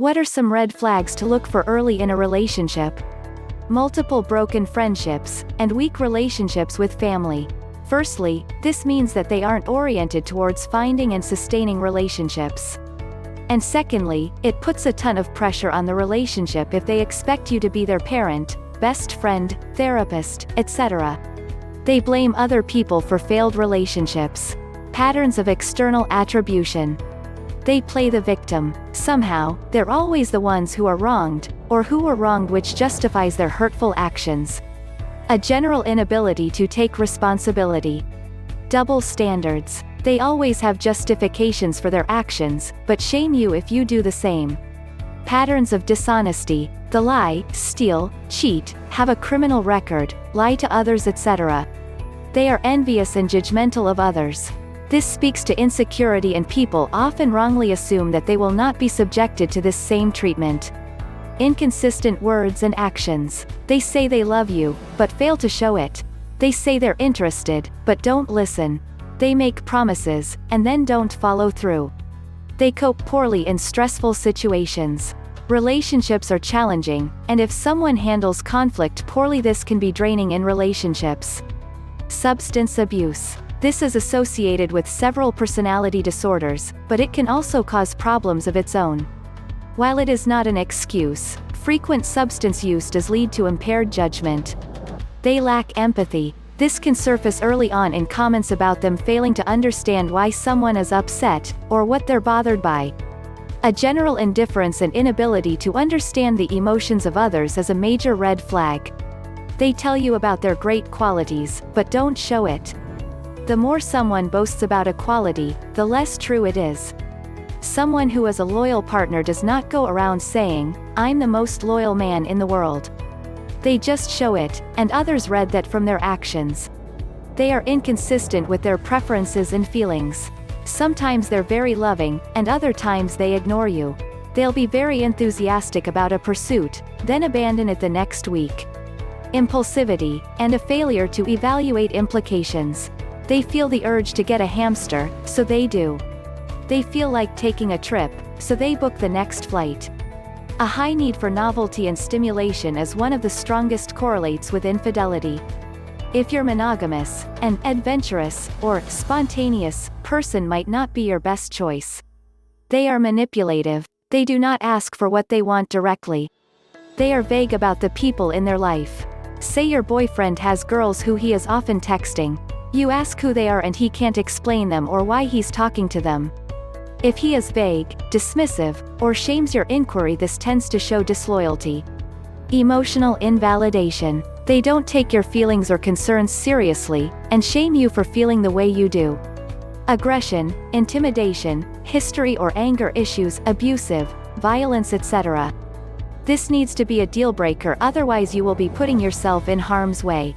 What are some red flags to look for early in a relationship? Multiple broken friendships, and weak relationships with family. Firstly, this means that they aren't oriented towards finding and sustaining relationships. And secondly, it puts a ton of pressure on the relationship if they expect you to be their parent, best friend, therapist, etc. They blame other people for failed relationships. Patterns of external attribution. They play the victim. Somehow, they're always the ones who are wronged, or who were wronged, which justifies their hurtful actions. A general inability to take responsibility. Double standards. They always have justifications for their actions, but shame you if you do the same. Patterns of dishonesty. They lie, steal, cheat, have a criminal record, lie to others, etc. They are envious and judgmental of others. This speaks to insecurity, and people often wrongly assume that they will not be subjected to this same treatment. Inconsistent words and actions. They say they love you, but fail to show it. They say they're interested, but don't listen. They make promises, and then don't follow through. They cope poorly in stressful situations. Relationships are challenging, and if someone handles conflict poorly, this can be draining in relationships. Substance abuse. This is associated with several personality disorders, but it can also cause problems of its own. While it is not an excuse, frequent substance use does lead to impaired judgment. They lack empathy. This can surface early on in comments about them failing to understand why someone is upset, or what they're bothered by. A general indifference and inability to understand the emotions of others is a major red flag. They tell you about their great qualities, but don't show it. The more someone boasts about a quality, the less true it is. Someone who is a loyal partner does not go around saying, "I'm the most loyal man in the world." They just show it, and others read that from their actions. They are inconsistent with their preferences and feelings. Sometimes they're very loving, and other times they ignore you. They'll be very enthusiastic about a pursuit, then abandon it the next week. Impulsivity, and a failure to evaluate implications. They feel the urge to get a hamster, so they do. They feel like taking a trip, so they book the next flight. A high need for novelty and stimulation is one of the strongest correlates with infidelity. If you're monogamous, an adventurous, or spontaneous person might not be your best choice. They are manipulative. They do not ask for what they want directly. They are vague about the people in their life. Say your boyfriend has girls who he is often texting. You ask who they are and he can't explain them or why he's talking to them. If he is vague, dismissive, or shames your inquiry, this tends to show disloyalty. Emotional invalidation. They don't take your feelings or concerns seriously, and shame you for feeling the way you do. Aggression, intimidation, history or anger issues, abusive, violence, etc. This needs to be a deal breaker, otherwise you will be putting yourself in harm's way.